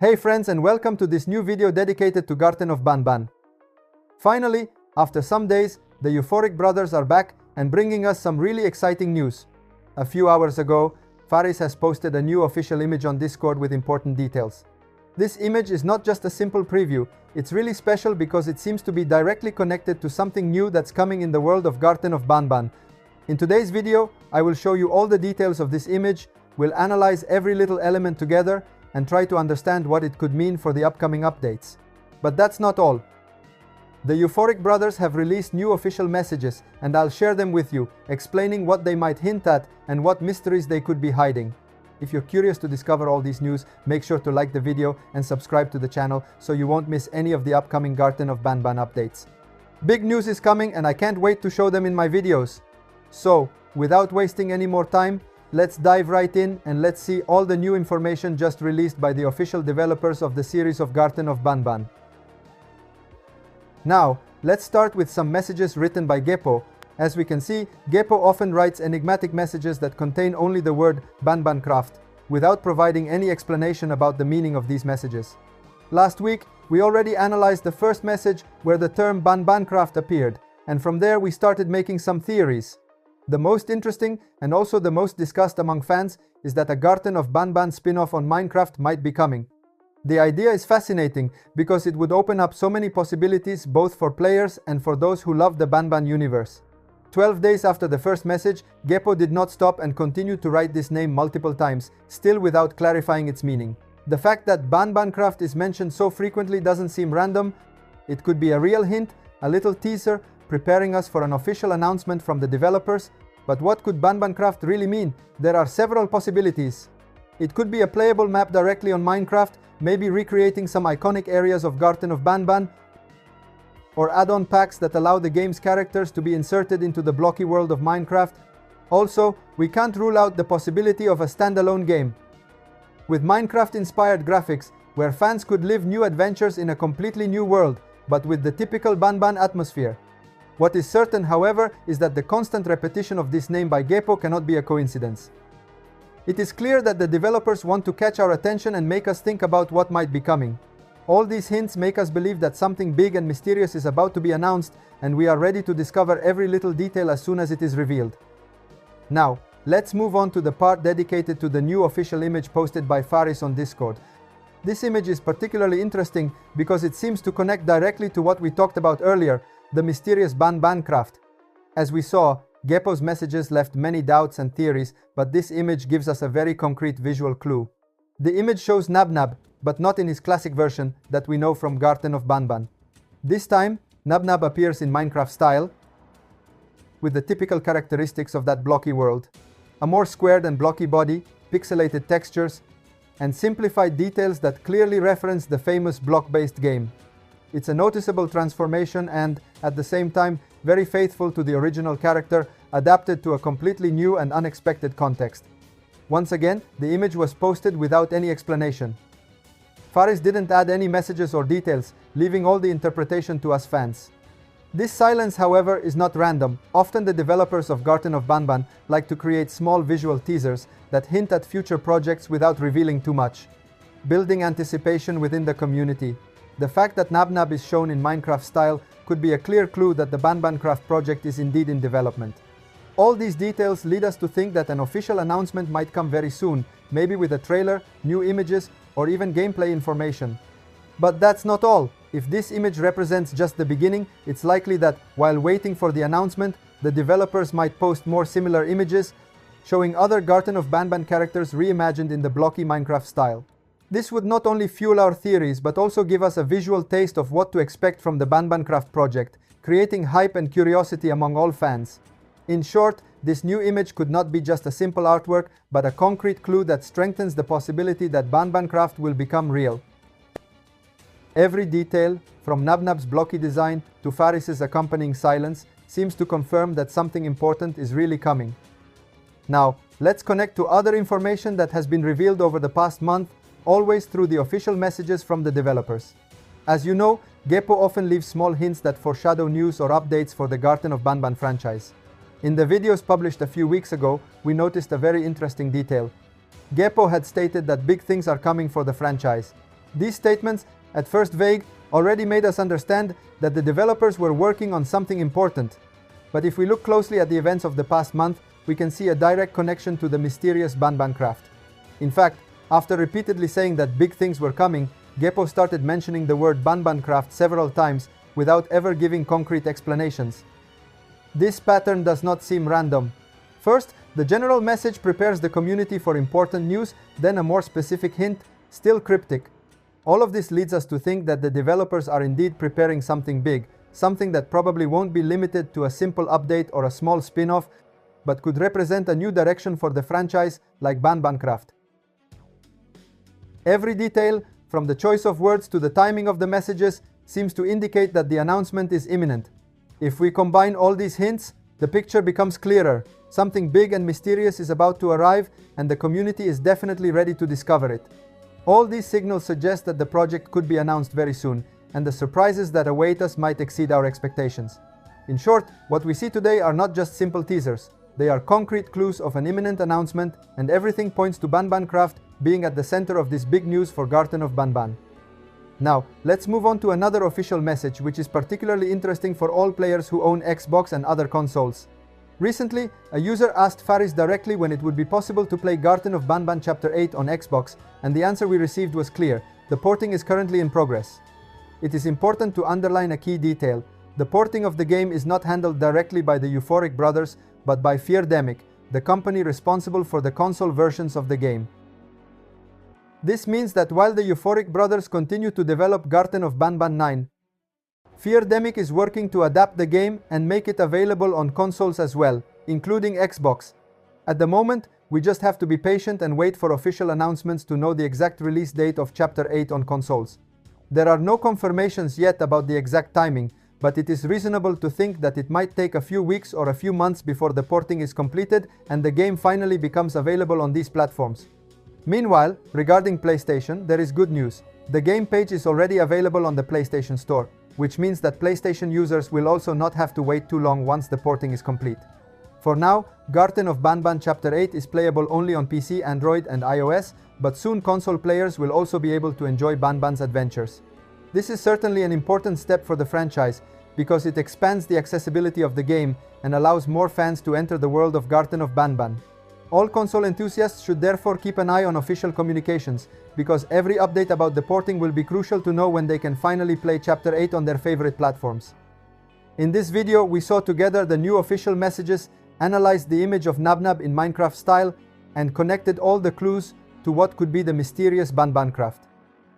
Hey friends, and welcome to this new video dedicated to Garten of Banban. Finally, after some days, the euphoric brothers are back and bringing us some really exciting news. A few hours ago, FARIS has posted a new official image on Discord with important details. This image is not just a simple preview, it's really special because it seems to be directly connected to something new that's coming in the world of Garten of Banban. In today's video, I will show you all the details of this image, we'll analyze every little element together, and try to understand what it could mean for the upcoming updates. But that's not all. The euphoric brothers have released new official messages, and I'll share them with you, explaining what they might hint at and what mysteries they could be hiding. If you're curious to discover all these news, make sure to like the video and subscribe to the channel so you won't miss any of the upcoming Garten of Banban updates. Big news is coming and I can't wait to show them in my videos. So, without wasting any more time, let's dive right in and let's see all the new information just released by the official developers of the series of Garten of Banban. Now, let's start with some messages written by Geppo. As we can see, Geppo often writes enigmatic messages that contain only the word Banbancraft, without providing any explanation about the meaning of these messages. Last week, we already analyzed the first message where the term Banbancraft appeared, and from there we started making some theories. The most interesting, and also the most discussed among fans, is that a Garten of Banban spin-off on Minecraft might be coming. The idea is fascinating because it would open up so many possibilities both for players and for those who love the Banban universe. 12 days after the first message, Geppo did not stop and continued to write this name multiple times, still without clarifying its meaning. The fact that Banbancraft is mentioned so frequently doesn't seem random. It could be a real hint, a little teaser, preparing us for an official announcement from the developers. But what could Banbancraft really mean? There are several possibilities. It could be a playable map directly on Minecraft, maybe recreating some iconic areas of Garten of Banban, or add-on packs that allow the game's characters to be inserted into the blocky world of Minecraft. Also, we can't rule out the possibility of a standalone game, with Minecraft-inspired graphics, where fans could live new adventures in a completely new world, but with the typical Banban atmosphere. What is certain, however, is that the constant repetition of this name by Geppo cannot be a coincidence. It is clear that the developers want to catch our attention and make us think about what might be coming. All these hints make us believe that something big and mysterious is about to be announced, and we are ready to discover every little detail as soon as it is revealed. Now, let's move on to the part dedicated to the new official image posted by FARIS on Discord. This image is particularly interesting because it seems to connect directly to what we talked about earlier, the mysterious Banbancraft. As we saw, Geppo's messages left many doubts and theories, but this image gives us a very concrete visual clue. The image shows Nabnab, but not in his classic version that we know from Garten of Banban. This time, Nabnab appears in Minecraft style, with the typical characteristics of that blocky world. A more squared and blocky body, pixelated textures, and simplified details that clearly reference the famous block-based game. It's a noticeable transformation and, at the same time, very faithful to the original character, adapted to a completely new and unexpected context. Once again, the image was posted without any explanation. FARIS didn't add any messages or details, leaving all the interpretation to us fans. This silence, however, is not random. Often the developers of Garten of Banban like to create small visual teasers that hint at future projects without revealing too much, building anticipation within the community. The fact that Nabnab is shown in Minecraft style could be a clear clue that the Banbancraft project is indeed in development. All these details lead us to think that an official announcement might come very soon, maybe with a trailer, new images, or even gameplay information. But that's not all. If this image represents just the beginning, it's likely that, while waiting for the announcement, the developers might post more similar images, showing other Garten of Banban characters reimagined in the blocky Minecraft style. This would not only fuel our theories, but also give us a visual taste of what to expect from the Banbancraft project, creating hype and curiosity among all fans. In short, this new image could not be just a simple artwork, but a concrete clue that strengthens the possibility that Banbancraft will become real. Every detail, from Nabnab's blocky design to FARIS's accompanying silence, seems to confirm that something important is really coming. Now, let's connect to other information that has been revealed over the past month, always through the official messages from the developers. As you know, Geppo often leaves small hints that foreshadow news or updates for the Garten of Banban franchise. In the videos published a few weeks ago, we noticed a very interesting detail. Geppo had stated that big things are coming for the franchise. These statements, at first vague, already made us understand that the developers were working on something important. But if we look closely at the events of the past month, we can see a direct connection to the mysterious Banbancraft. In fact, after repeatedly saying that big things were coming, Geppo started mentioning the word Banbancraft several times without ever giving concrete explanations. This pattern does not seem random. First, the general message prepares the community for important news, then a more specific hint, still cryptic. All of this leads us to think that the developers are indeed preparing something big, something that probably won't be limited to a simple update or a small spin-off, but could represent a new direction for the franchise like Banbancraft. Every detail, from the choice of words to the timing of the messages, seems to indicate that the announcement is imminent. If we combine all these hints, the picture becomes clearer. Something big and mysterious is about to arrive, and the community is definitely ready to discover it. All these signals suggest that the project could be announced very soon, and the surprises that await us might exceed our expectations. In short, what we see today are not just simple teasers. They are concrete clues of an imminent announcement, and everything points to Banbancraft being at the center of this big news for Garten of Banban. Now, let's move on to another official message which is particularly interesting for all players who own Xbox and other consoles. Recently, a user asked FARIS directly when it would be possible to play Garten of Banban Chapter 8 on Xbox, and the answer we received was clear: the porting is currently in progress. It is important to underline a key detail. The porting of the game is not handled directly by the Euphoric brothers, but by FARIS, the company responsible for the console versions of the game. This means that while the Euphoric brothers continue to develop Garten of Banban 9, FARIS is working to adapt the game and make it available on consoles as well, including Xbox. At the moment, we just have to be patient and wait for official announcements to know the exact release date of Chapter 8 on consoles. There are no confirmations yet about the exact timing, but it is reasonable to think that it might take a few weeks or a few months before the porting is completed and the game finally becomes available on these platforms. Meanwhile, regarding PlayStation, there is good news. The game page is already available on the PlayStation Store, which means that PlayStation users will also not have to wait too long once the porting is complete. For now, Garten of Banban Chapter 8 is playable only on PC, Android and iOS, but soon console players will also be able to enjoy Banban's adventures. This is certainly an important step for the franchise, because it expands the accessibility of the game and allows more fans to enter the world of Garten of Banban. All console enthusiasts should therefore keep an eye on official communications, because every update about the porting will be crucial to know when they can finally play Chapter 8 on their favorite platforms. In this video, we saw together the new official messages, analyzed the image of Nabnab in Minecraft style, and connected all the clues to what could be the mysterious Banbancraft.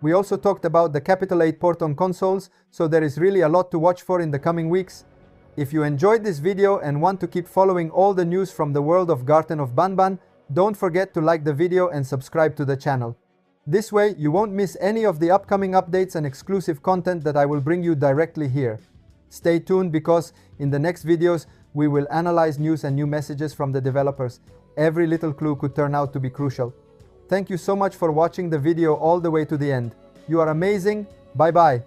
We also talked about the Capital 8 port on consoles, so there is really a lot to watch for in the coming weeks. If you enjoyed this video and want to keep following all the news from the world of Garten of Banban, don't forget to like the video and subscribe to the channel. This way, you won't miss any of the upcoming updates and exclusive content that I will bring you directly here. Stay tuned, because in the next videos, we will analyze news and new messages from the developers. Every little clue could turn out to be crucial. Thank you so much for watching the video all the way to the end. You are amazing. Bye bye.